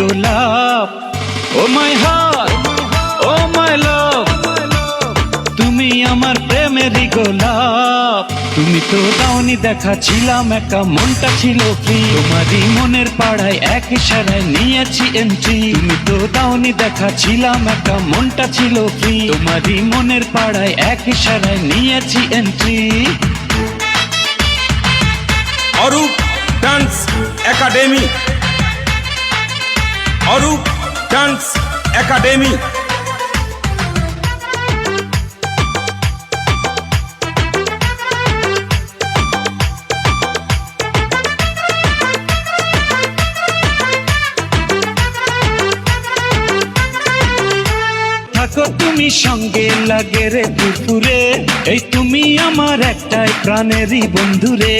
গোলাপ। ও my heart, ও মাই লাভ, তুমি আমার প্রেমেরই গোলাপ। তুমি তো দাওনি দেখা, ছিলাম একা, মনটা ছিল ফ্রি। তোমারই মনের পাড়ায় এক ইশারায় নিয়েছি এন্ট্রি। তুমি তো দাওনি দেখা, ছিলাম একা, মনটা ছিল ফ্রি। তোমারই মনের পাড়ায় এক ইশারায় নিয়েছি entry. Arup dance academy, Arup dance academy. থাকো তুমি সঙ্গে, লাগে রে দুপুরে, এই তুমি আমার একটাই প্রাণেরই বন্ধুরে।